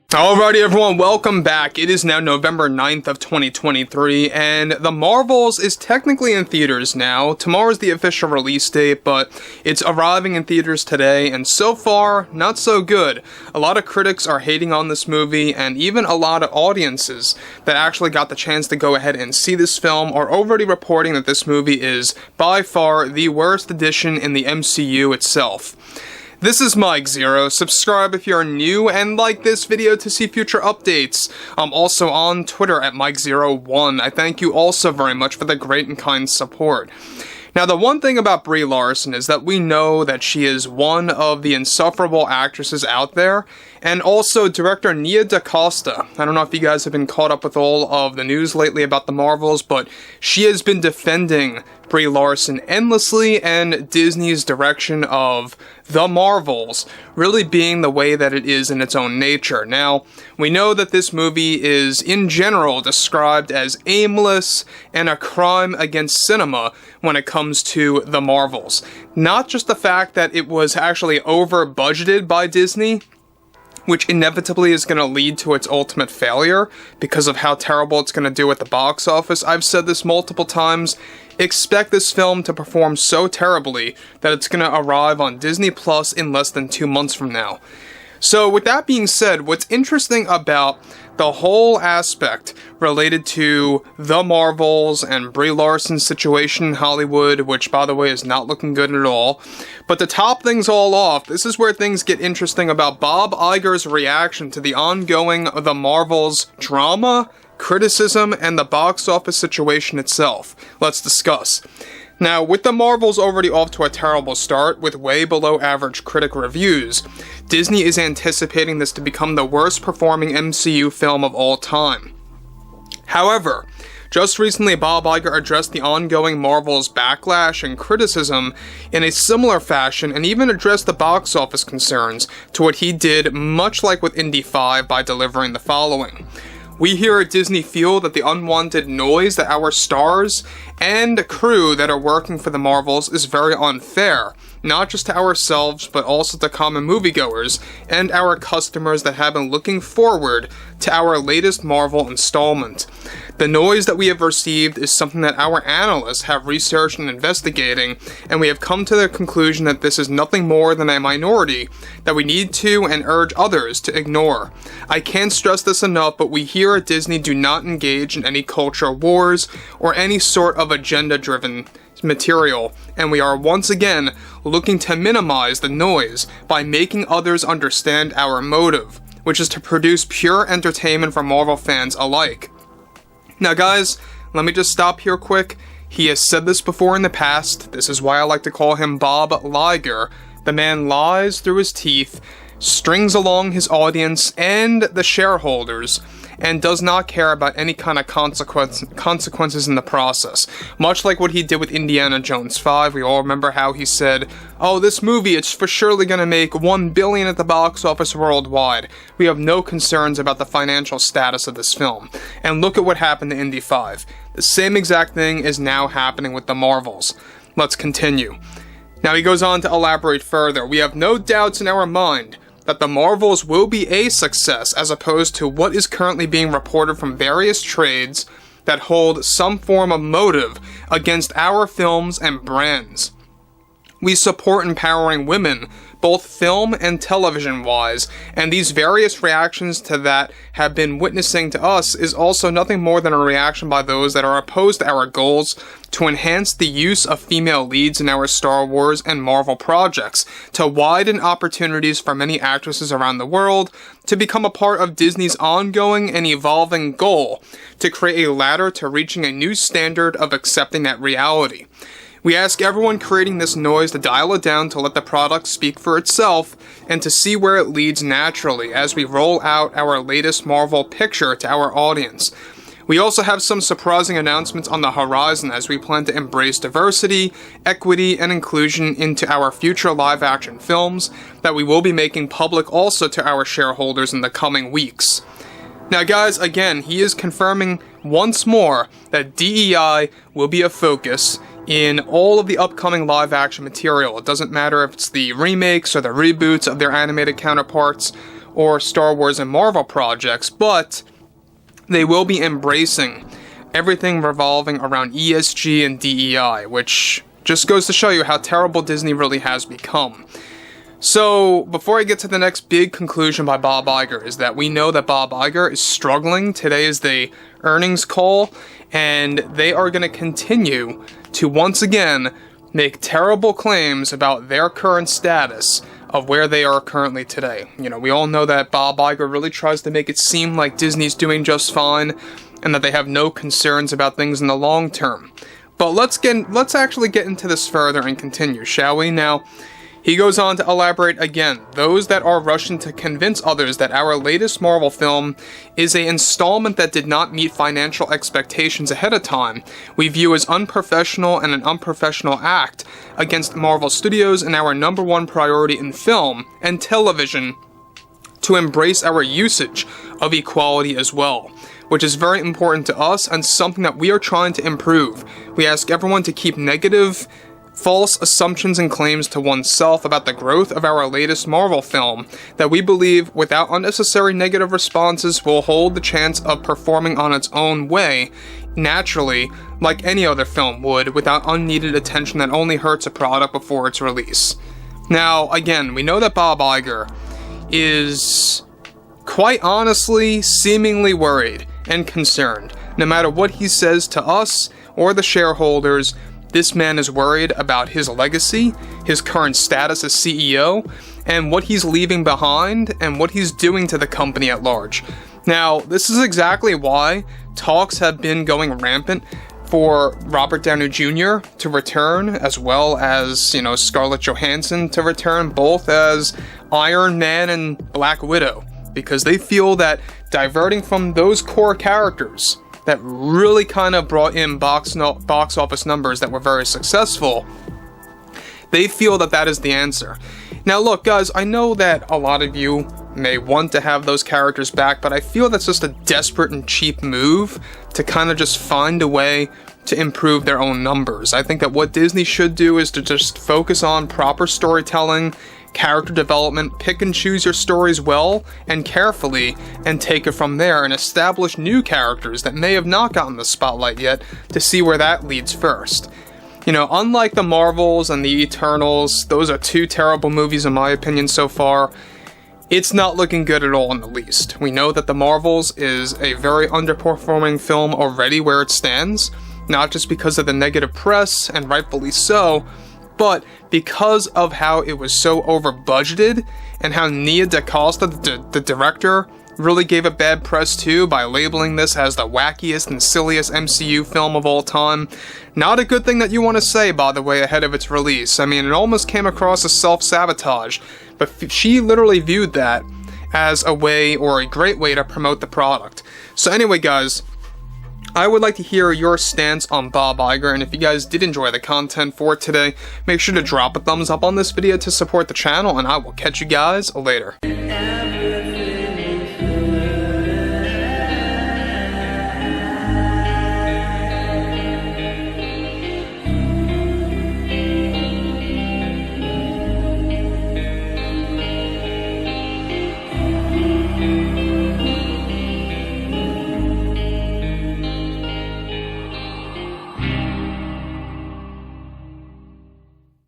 Alrighty everyone, welcome back. It is now November 9th of 2023, and The Marvels is technically in theaters now. Tomorrow's the official release date, but it's arriving in theaters today, and so far, not so good. A lot of critics are hating on this movie, and even a lot of audiences that actually got the chance to go ahead and see this film are already reporting that this movie is, by far, the worst addition in the MCU itself. This is Mike Zero. Subscribe if you're new and like this video to see future updates. I'm also on Twitter at Mike01. I thank you also very much for the great and kind support. Now, the one thing about Brie Larson is that we know that she is one of the insufferable actresses out there, and also director Nia DaCosta. I don't know if you guys have been caught up with all of the news lately about the Marvels, but she has been defending Brie Larson endlessly and Disney's direction of The Marvels really being the way that it is in its own nature. Now, we know that this movie is, in general, described as aimless and a crime against cinema when it comes to The Marvels. Not just the fact that it was actually over-budgeted by Disney, which inevitably is going to lead to its ultimate failure because of how terrible it's going to do at the box office. I've said this multiple times. Expect this film to perform so terribly that it's going to arrive on Disney Plus in less than 2 months from now. So with that being said, what's interesting about the whole aspect related to The Marvels and Brie Larson's situation in Hollywood, which by the way is not looking good at all, but to top things all off, this is where things get interesting about Bob Iger's reaction to the ongoing The Marvels drama, criticism, and the box office situation itself. Let's discuss. Now, with The Marvels already off to a terrible start, with way below average critic reviews, Disney is anticipating this to become the worst performing MCU film of all time. However, just recently Bob Iger addressed the ongoing Marvels backlash and criticism in a similar fashion, and even addressed the box office concerns to what he did, much like with Indy 5, by delivering the following. We here at Disney feel that the unwanted noise that our stars and crew that are working for the Marvels is very unfair, not just to ourselves, but also to common moviegoers and our customers that have been looking forward to our latest Marvel installment. The noise that we have received is something that our analysts have researched and investigating, and we have come to the conclusion that this is nothing more than a minority that we need to and urge others to ignore. I can't stress this enough, but we here at Disney do not engage in any culture wars or any sort of agenda-driven material, and we are once again looking to minimize the noise by making others understand our motive, which is to produce pure entertainment for Marvel fans alike. Now guys, let me just stop here quick. He has said this before in the past. This is why I like to call him Bob Liger. The man lies through his teeth, strings along his audience and the shareholders, and does not care about any kind of consequences in the process. Much like what he did with Indiana Jones 5, we all remember how he said, "Oh, this movie, it's for surely gonna make $1 billion at the box office worldwide. We have no concerns about the financial status of this film." And look at what happened to Indy 5. The same exact thing is now happening with The Marvels. Let's continue. Now he goes on to elaborate further. We have no doubts in our mind that The Marvels will be a success, as opposed to what is currently being reported from various trades that hold some form of motive against our films and brands. We support empowering women, both film and television-wise, and these various reactions to that have been witnessing to us is also nothing more than a reaction by those that are opposed to our goals to enhance the use of female leads in our Star Wars and Marvel projects, to widen opportunities for many actresses around the world, to become a part of Disney's ongoing and evolving goal to create a ladder to reaching a new standard of accepting that reality. We ask everyone creating this noise to dial it down to let the product speak for itself and to see where it leads naturally as we roll out our latest Marvel picture to our audience. We also have some surprising announcements on the horizon as we plan to embrace diversity, equity, and inclusion into our future live-action films that we will be making public also to our shareholders in the coming weeks. Now guys, again, he is confirming once more that DEI will be a focus in all of the upcoming live-action material. It doesn't matter if it's the remakes or the reboots of their animated counterparts, or Star Wars and Marvel projects, but they will be embracing everything revolving around ESG and DEI, which just goes to show you how terrible Disney really has become. So, before I get to the next big conclusion by Bob Iger, is that we know that Bob Iger is struggling. Today is the earnings call, and they are going to continue to once again make terrible claims about their current status of where they are currently today. You know, we all know that Bob Iger really tries to make it seem like Disney's doing just fine, and that they have no concerns about things in the long term. But let's actually get into this further and continue, shall we? Now, he goes on to elaborate again, those that are rushing to convince others that our latest Marvel film is an installment that did not meet financial expectations ahead of time, we view as unprofessional and an unprofessional act against Marvel Studios and our number one priority in film and television to embrace our usage of equality as well, which is very important to us and something that we are trying to improve. We ask everyone to keep negative, false assumptions and claims to oneself about the growth of our latest Marvel film that we believe, without unnecessary negative responses, will hold the chance of performing on its own way, naturally, like any other film would, without unneeded attention that only hurts a product before its release. Now, again, we know that Bob Iger is, quite honestly, seemingly worried and concerned. No matter what he says to us or the shareholders, this man is worried about his legacy, his current status as CEO, and what he's leaving behind, and what he's doing to the company at large. Now, this is exactly why talks have been going rampant for Robert Downey Jr. to return, as well as, Scarlett Johansson to return, both as Iron Man and Black Widow, because they feel that diverting from those core characters that really kind of brought in box office numbers that were very successful, they feel that that is the answer. Now look, guys, I know that a lot of you may want to have those characters back, but I feel that's just a desperate and cheap move to kind of just find a way to improve their own numbers. I think that what Disney should do is to just focus on proper storytelling, character development, pick and choose your stories well and carefully, and take it from there and establish new characters that may have not gotten the spotlight yet to see where that leads first. Unlike the Marvels and the Eternals, those are two terrible movies in my opinion so far, it's not looking good at all in the least. We know that the Marvels is a very underperforming film already where it stands, not just because of the negative press, and rightfully so, but because of how it was so over-budgeted, and how Nia DaCosta, the director, really gave it bad press too by labeling this as the wackiest and silliest MCU film of all time. Not a good thing that you want to say, by the way, ahead of its release. I mean, it almost came across as self-sabotage, but she literally viewed that as a way, or a great way, to promote the product. So anyway, guys, I would like to hear your stance on Bob Iger, and if you guys did enjoy the content for today, make sure to drop a thumbs up on this video to support the channel, and I will catch you guys later.